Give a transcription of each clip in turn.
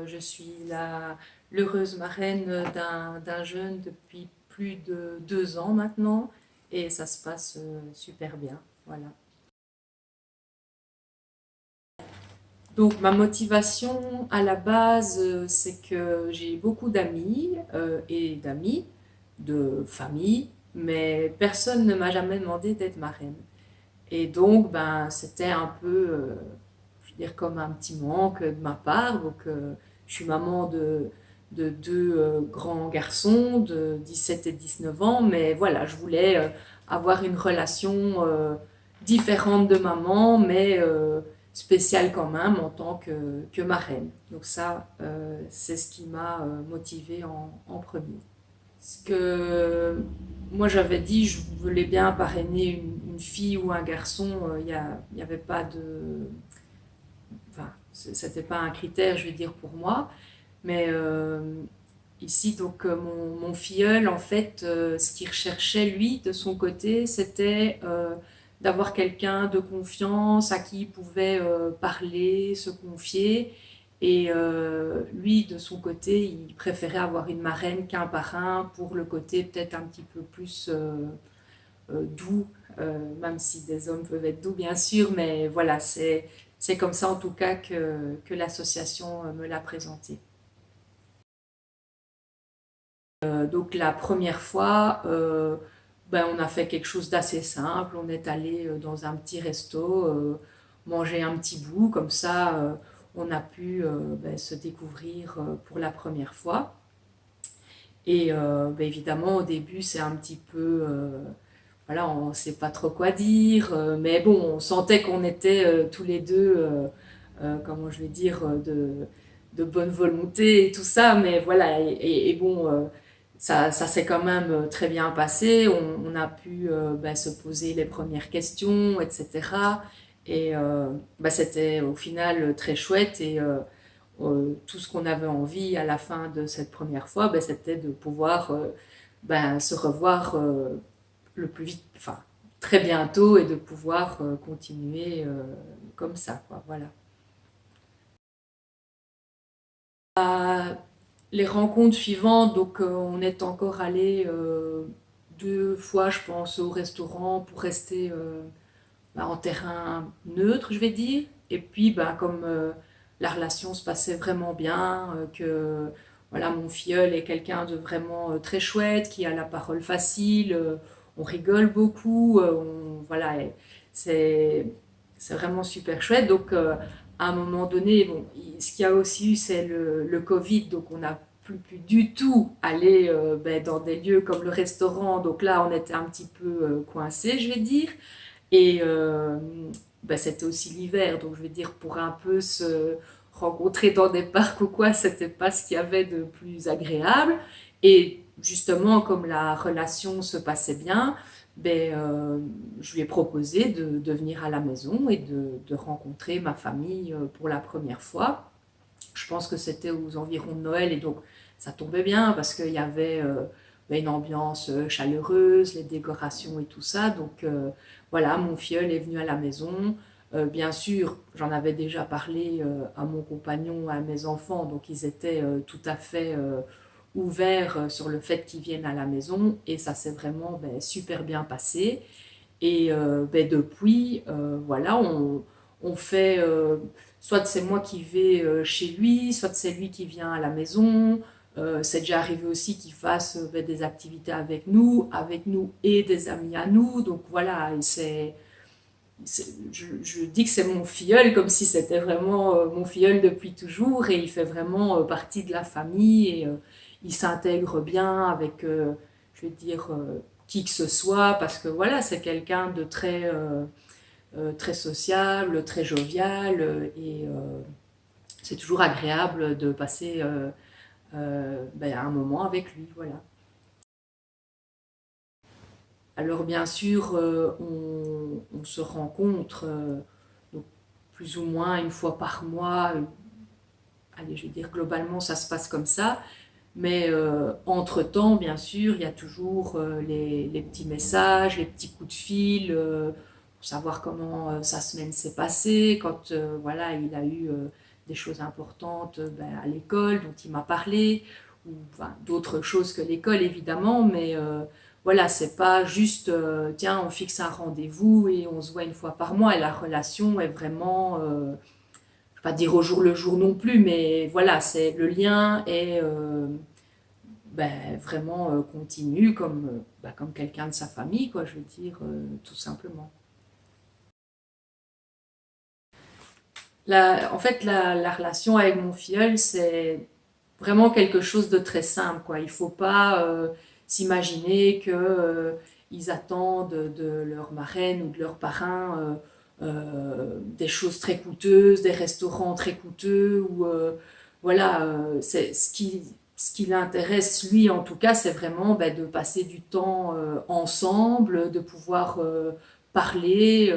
je suis l'heureuse marraine d'un jeune depuis plus de 2 ans maintenant et ça se passe super bien. Voilà. Donc ma motivation à la base, c'est que j'ai beaucoup d'amis et d'amis, de famille, mais personne ne m'a jamais demandé d'être marraine. Et donc, ben, c'était un peu, je veux dire, comme un petit manque de ma part. Donc, je suis maman de deux grands garçons de 17 et 19 ans, mais voilà, je voulais avoir une relation différente de maman, mais spéciale quand même en tant que marraine. Donc ça, c'est ce qui m'a motivée en premier. Ce que moi j'avais dit, je voulais bien parrainer une fille ou un garçon, il n'y avait pas de. Enfin, c'était pas un critère, je vais dire, pour moi. Mais ici, donc, mon filleul, en fait, ce qu'il recherchait, lui, de son côté, c'était d'avoir quelqu'un de confiance à qui il pouvait parler, se confier. Et lui, de son côté, il préférait avoir une marraine qu'un parrain pour le côté peut-être un petit peu plus doux, même si des hommes peuvent être doux, bien sûr, mais voilà, c'est comme ça en tout cas que l'association me l'a présenté. Donc la première fois, ben, on a fait quelque chose d'assez simple. On est allé dans un petit resto, manger un petit bout, comme ça on a pu ben, se découvrir pour la première fois. Et ben, évidemment au début c'est un petit peu, voilà, on ne sait pas trop quoi dire, mais bon, on sentait qu'on était tous les deux, comment je vais dire, de bonne volonté et tout ça, mais voilà, et bon, ça s'est quand même très bien passé. On a pu ben, se poser les premières questions, etc. Et ben, c'était au final très chouette et tout ce qu'on avait envie à la fin de cette première fois, ben, c'était de pouvoir ben, se revoir le plus vite, enfin très bientôt et de pouvoir continuer comme ça, quoi, voilà. Les rencontres suivantes, donc on est encore allé 2 fois, je pense, au restaurant pour rester bah, en terrain neutre, je vais dire. Et puis, bah, comme la relation se passait vraiment bien, que voilà, mon filleul est quelqu'un de vraiment très chouette, qui a la parole facile, on rigole beaucoup, voilà, c'est c'est vraiment super chouette. Donc, à un moment donné, bon, ce qu'il y a aussi eu, c'est le Covid, donc on n'a plus pu du tout aller ben, dans des lieux comme le restaurant. Donc là, on était un petit peu coincé, je vais dire. Et bah, c'était aussi l'hiver, donc je veux dire, pour un peu se rencontrer dans des parcs ou quoi, c'était pas ce qu'il y avait de plus agréable. Et justement, comme la relation se passait bien, ben, je lui ai proposé de venir à la maison et de rencontrer ma famille pour la première fois. Je pense que c'était aux environs de Noël et donc ça tombait bien parce qu'il y avait ben, une ambiance chaleureuse, les décorations et tout ça. Donc voilà, mon filleul est venu à la maison. Bien sûr, j'en avais déjà parlé à mon compagnon, à mes enfants, donc ils étaient tout à fait ouverts sur le fait qu'ils viennent à la maison et ça s'est vraiment ben, super bien passé. Et ben, depuis, voilà, on fait, soit c'est moi qui vais chez lui, soit c'est lui qui vient à la maison. C'est déjà arrivé aussi qu'il fasse ben, des activités avec nous et des amis à nous. Donc voilà, et je dis que c'est mon filleul comme si c'était vraiment mon filleul depuis toujours et il fait vraiment partie de la famille et il s'intègre bien avec, je vais dire, qui que ce soit parce que voilà, c'est quelqu'un de très, très sociable, très jovial et c'est toujours agréable de passer ben, un moment avec lui. Voilà. Alors bien sûr, on se rencontre donc, plus ou moins une fois par mois. Allez, je vais dire globalement, ça se passe comme ça. Mais entre-temps, bien sûr, il y a toujours les petits messages, les petits coups de fil pour savoir comment sa semaine s'est passée, quand voilà, il a eu des choses importantes à l'école dont il m'a parlé, ou enfin, d'autres choses que l'école évidemment, mais voilà, c'est pas juste tiens, on fixe un rendez-vous et on se voit une fois par mois, et la relation est vraiment, je vais pas dire au jour le jour non plus, mais voilà, c'est le lien est vraiment continu comme quelqu'un de sa famille, quoi, je veux dire, tout simplement. En fait, la relation avec mon filleul, c'est vraiment quelque chose de très simple, quoi. Il faut pas s'imaginer que ils attendent de leur marraine ou de leur parrain des choses très coûteuses, des restaurants très coûteux ou voilà. C'est ce qui l'intéresse lui, en tout cas, c'est vraiment de passer du temps ensemble, de pouvoir parler.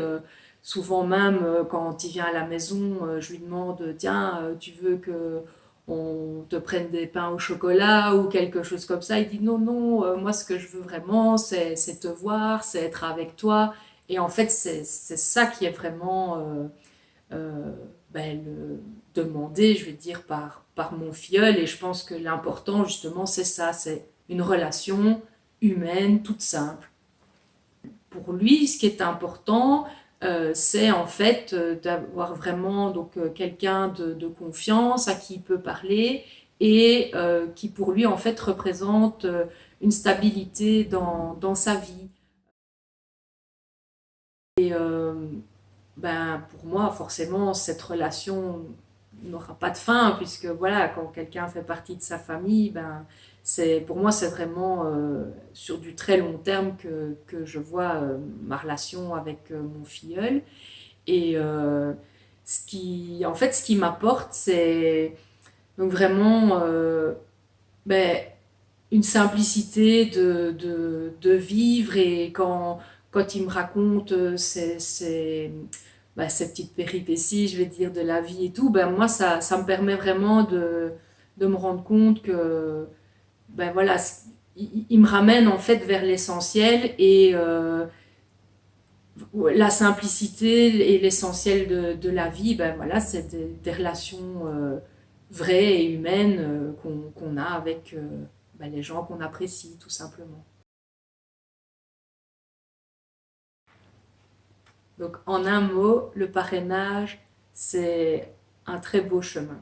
Souvent même, quand il vient à la maison, je lui demande, tiens, tu veux que on te prenne des pains au chocolat ou quelque chose comme ça. Il dit non, non, moi ce que je veux vraiment, c'est te voir, c'est être avec toi. Et en fait, c'est ça qui est vraiment euh, demandé, je vais dire, par mon filleul. Et je pense que l'important, justement, c'est ça, c'est une relation humaine, toute simple. Pour lui, ce qui est important, c'est en fait d'avoir vraiment quelqu'un de confiance à qui il peut parler et qui pour lui en fait représente une stabilité dans sa vie. Et pour moi, forcément, cette relation n'aura pas de fin, puisque voilà, quand quelqu'un fait partie de sa famille, pour moi, c'est vraiment sur du très long terme que je vois ma relation avec mon filleul. Et en fait, ce qui m'apporte, c'est donc vraiment ben, une simplicité de vivre. Et quand il me raconte ces petites péripéties, je vais dire, de la vie et tout, moi, ça me permet vraiment de me rendre compte que, voilà, il me ramène en fait vers l'essentiel et la simplicité et l'essentiel de la vie, voilà, c'est des relations vraies et humaines qu'on a avec les gens qu'on apprécie, tout simplement. Donc, en un mot, le parrainage, c'est un très beau chemin.